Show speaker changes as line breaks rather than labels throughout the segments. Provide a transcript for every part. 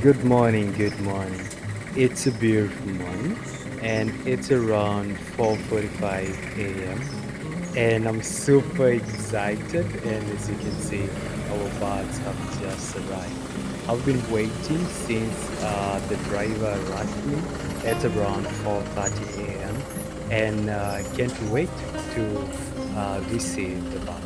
Good morning, good morning. It's a beautiful morning and it's around 4:45 a.m. and I'm super excited, and as you can see our birds have just arrived. I've been waiting since the driver rushed me at around 4:30 a.m. and can't wait to receive the birds.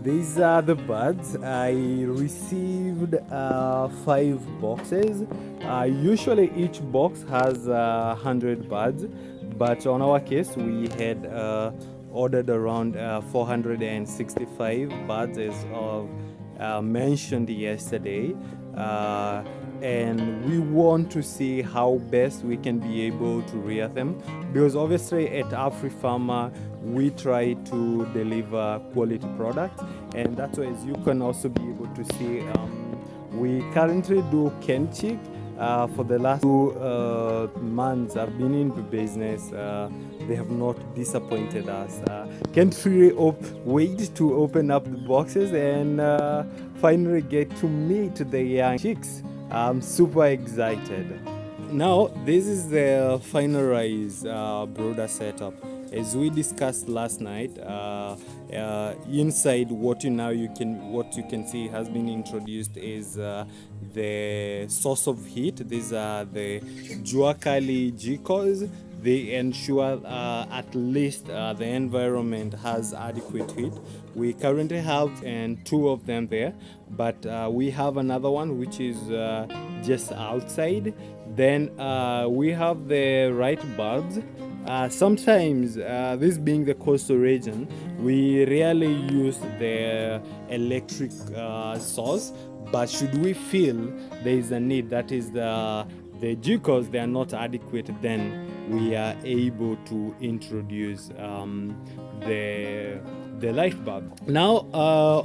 These are the birds. I received 5 boxes. Usually each box has 100 birds, but on our case we had ordered around 465 birds as of mentioned yesterday. And we want to see how best we can be able to rear them, because obviously at Afrifama we try to deliver quality products, and that's why, as you can also be able to see, we currently do Ken chick. For the last 2 months I've been in the business. They have not disappointed us. Can't really wait to open up the boxes and finally get to meet the young chicks. I'm super excited. Now this is the finalized brooder setup. As we discussed last night, inside what you can see has been introduced is the source of heat. These are the Juakali Jikos. They ensure at least the environment has adequate heat. We currently have and 2 of them there, but we have another one which is just outside. Then we have the right bulbs. Sometimes, this being the coastal region, we rarely use the electric source, but should we feel there is a need, that is the GCOs, they are not adequate, then we are able to introduce the light bulb. Now,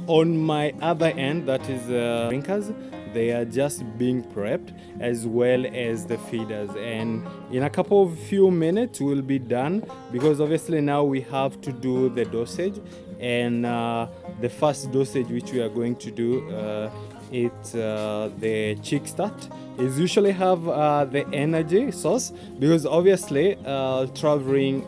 on my other end, that is drinkers. They are just being prepped, as well as the feeders, and in a couple of few minutes we'll be done, because obviously now we have to do the dosage. And the first dosage which we are going to do, it's the chick start. Is usually have the energy source, because obviously traveling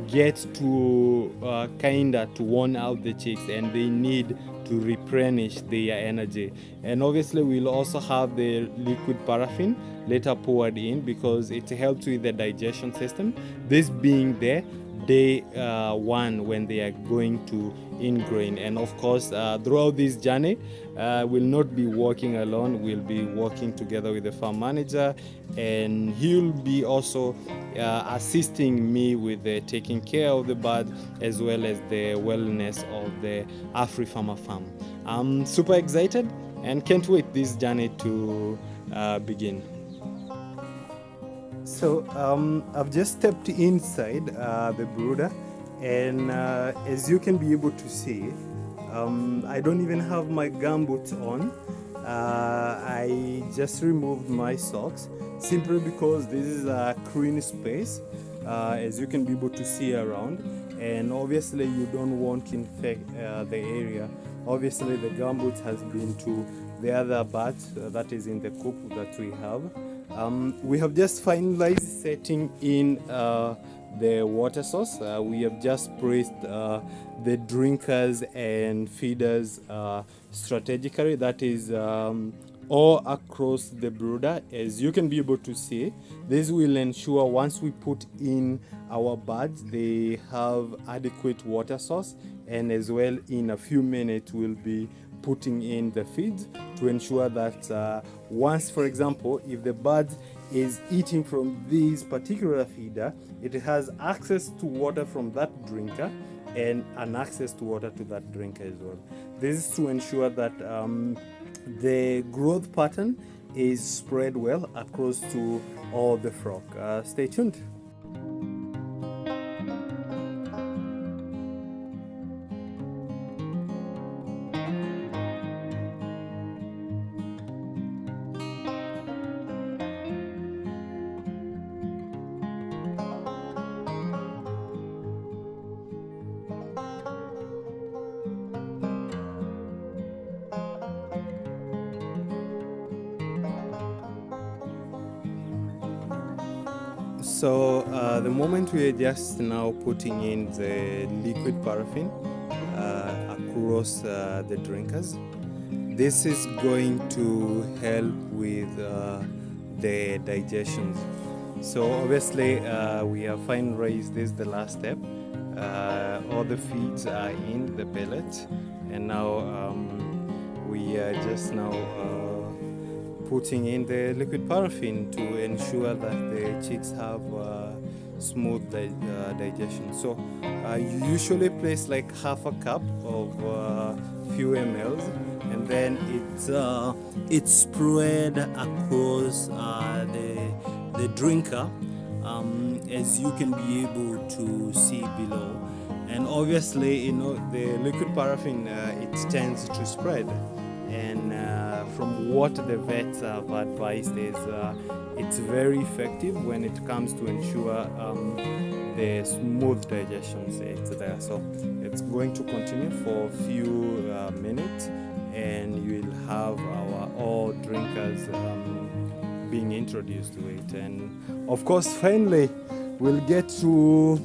get to kinda to worn out the chicks, and they need to replenish their energy. And obviously we'll also have the liquid paraffin later poured in, because it helps with the digestion system, this being the day 1 when they are going to ingrain. And of course, throughout this journey, we'll not be working alone. We'll be working together with the farm manager, and he'll be also assisting me with the taking care of the bird, as well as the wellness of the Afrifama farm. I'm super excited and can't wait this journey to begin. So I've just stepped inside the brooder, and as you can be able to see, I don't even have my gumboots on. I just removed my socks, simply because this is a clean space, as you can be able to see around, and obviously you don't want to infect the area. Obviously the gumboots has been to the other birds that is in the coop that we have. We have just finalized setting in the water source. We have just placed the drinkers and feeders strategically, that is all across the brooder. As you can be able to see, this will ensure once we put in our birds, they have adequate water source, and as well in a few minutes we'll be putting in the feeds to ensure that once, for example, if the bird is eating from this particular feeder, it has access to water from that drinker, and an access to water to that drinker as well. This is to ensure that the growth pattern is spread well across to all the frog. Stay tuned. So the moment we are just now putting in the liquid paraffin across the drinkers, this is going to help with the digestion. So obviously we have fine raised this the last step. All the feeds are in the pellet, and now we are just now putting in the liquid paraffin to ensure that the chicks have smooth digestion. So you usually place like half a cup of few mLs, and then it's spread across the drinker, as you can be able to see below. And obviously, you know, the liquid paraffin it tends to spread, and from what the vets have advised is it's very effective when it comes to ensure the smooth digestion it's there. So it's going to continue for a few minutes, and you will have our all drinkers being introduced to it. And of course, finally we'll get to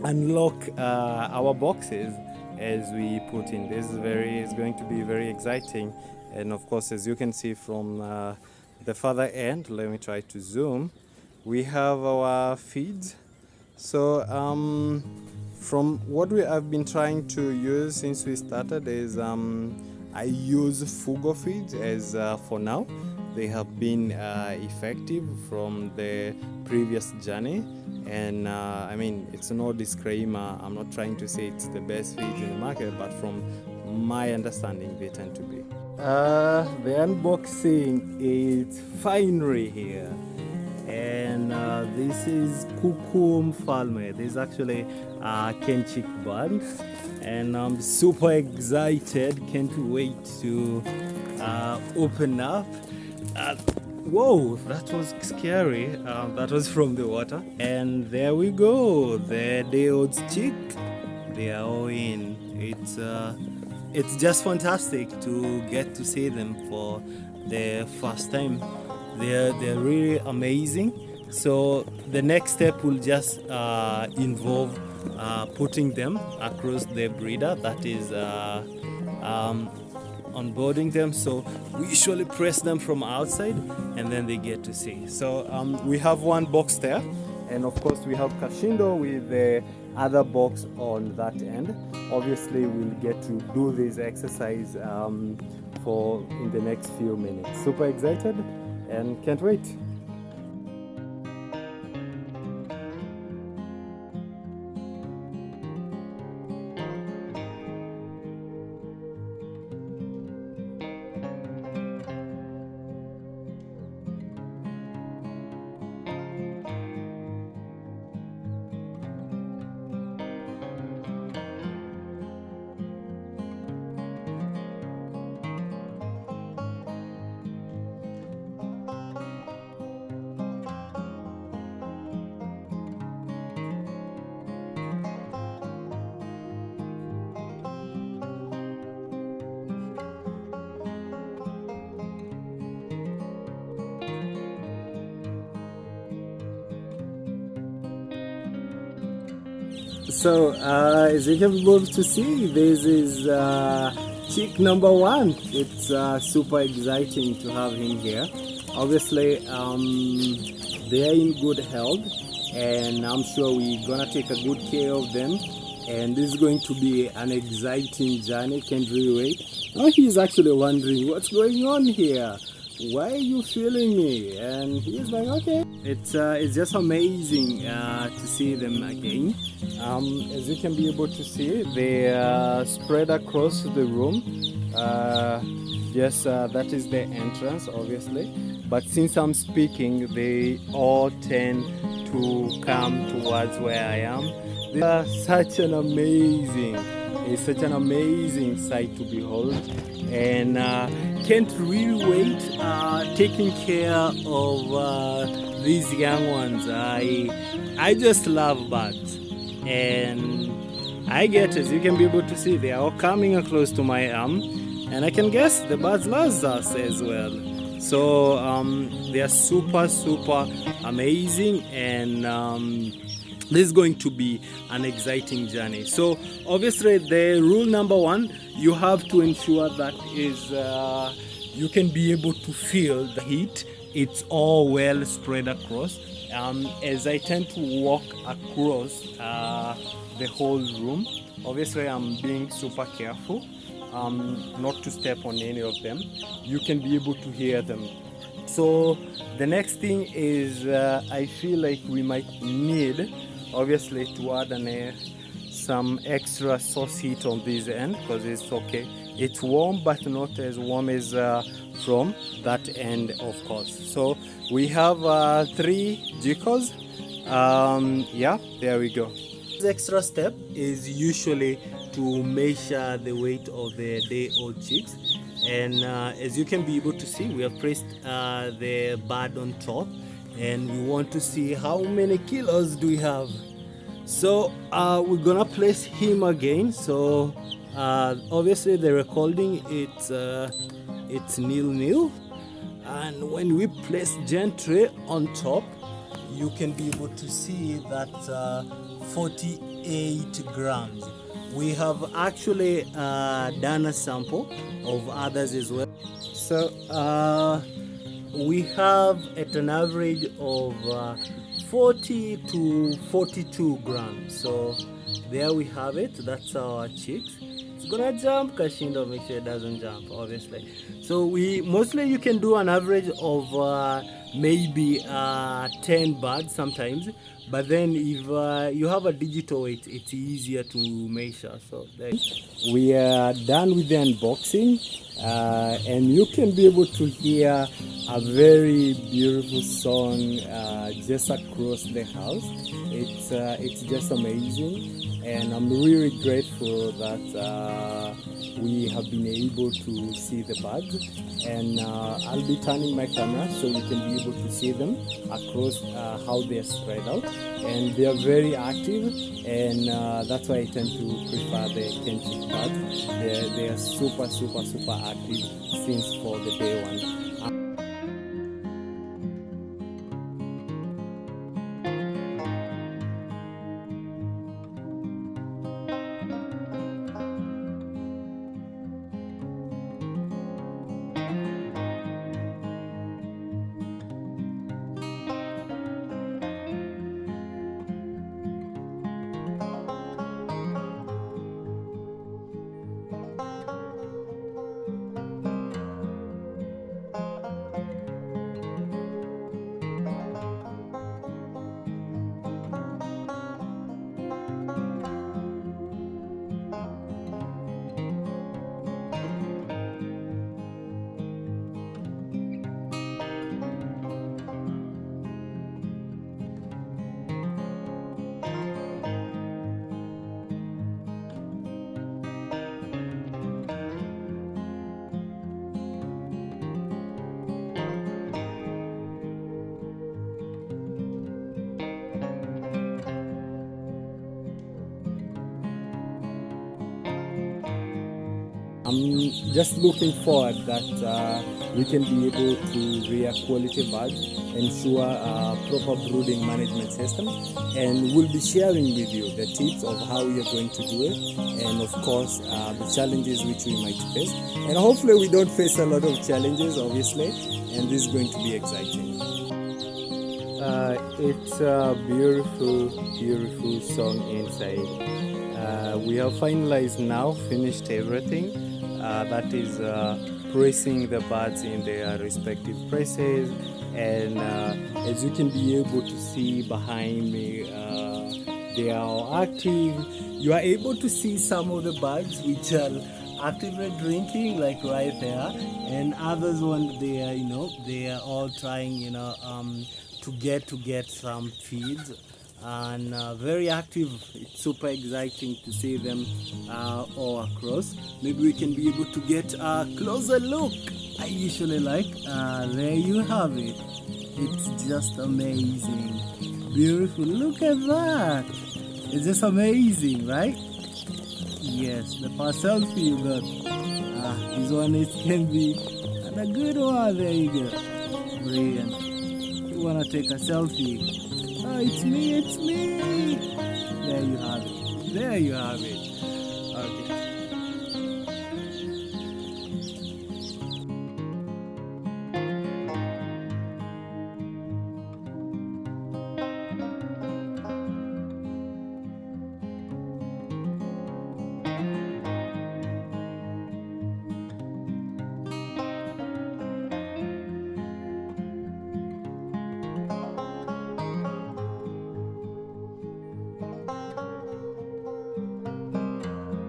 unlock our boxes as we put in. This is going to be very exciting. And of course, as you can see from the further end, let me try to zoom, we have our feeds. So from what we have been trying to use since we started is I use Fugo feeds as for now. They have been effective from the previous journey, and I mean, it's no disclaimer, I'm not trying to say it's the best feeds in the market, but from my understanding they tend to be. The unboxing is finery here, and this is Kukum Falme. This is actually a Kenchik band, and I'm super excited, can't wait to open up. Whoa, that was scary. That was from the water. And there we go, the day-old chick. They are all in. It's just fantastic to get to see them for the first time. They're really amazing. So the next step will just involve putting them across the breeder, that is onboarding them. So we usually press them from outside, and then they get to see. So we have one box there, and of course we have Kashindo with the other box on that end. Obviously we'll get to do this exercise for in the next few minutes. Super excited and can't wait. So as you can be able to see, this is chick number one. It's super exciting to have him here. Obviously they are in good health, and I'm sure we're gonna take a good care of them, and this is going to be an exciting journey. Can't really wait. Now he's actually wondering what's going on here. why are you feeling me? And he's like, okay. It's just amazing to see them again. As you can be able to see, they are spread across the room. Yes, that is the entrance, obviously. But since I'm speaking, they all tend to come towards where I am. They are such an amazing, it's such an amazing sight to behold, and can't really wait taking care of these young ones. I just love birds, and I get, as you can be able to see, they are all coming close to my arm, and I can guess the birds love us as well. So they are super amazing, and this is going to be an exciting journey. So obviously the rule number one, you have to ensure that is you can be able to feel the heat. It's all well spread across. As I tend to walk across the whole room, obviously I'm being super careful not to step on any of them. You can be able to hear them. So the next thing is I feel like we might need, obviously, to add some extra sauce heat on this end, because it's okay. It's warm, but not as warm as from that end, of course. So we have 3 jikos. Yeah, there we go. This extra step is usually to measure the weight of the day-old chicks, and as you can be able to see, we have placed the bird on top, and we want to see how many kilos do we have. So we're gonna place him again. So obviously the recording, it's nil, and when we place gentry on top, you can be able to see that 48 grams. We have actually done a sample of others as well. So we have at an average of 40 to 42 grams. So there we have it. That's our chicks. It's gonna jump, Kashindo, make sure it doesn't jump, obviously. So we mostly, you can do an average of maybe 10 birds sometimes, but then if you have a digital weight, it's easier to measure. So there. We are done with the unboxing, and you can be able to hear a very beautiful song just across the house. It's just amazing, and I'm really grateful that we have been able to see the birds, and I'll be turning my camera so you can be able to see them across how they are spread out, and they are very active, and that's why I tend to prefer the Kenchi birds. They are super active since for the day one. I'm just looking forward that we can be able to rear quality birds, ensure a proper brooding management system, and we'll be sharing with you the tips of how we are going to do it, and of course the challenges which we might face, and hopefully we don't face a lot of challenges, obviously, and this is going to be exciting. It's a beautiful song inside. We have finalized now, finished everything. That is placing the birds in their respective places. And as you can be able to see behind me, they are active. You are able to see some of the birds which are actively drinking, like right there, and others one there, they are all trying, to get some feeds, and very active. It's super exciting to see them all across. Maybe we can be able to get a closer look. I usually like, there you have it. It's just amazing, beautiful. Look at that. It's just amazing, right? Yes, the first selfie you got. This one can be a good one. There you go. Brilliant. You wanna take a selfie? Oh, it's me. There you have it. Okay.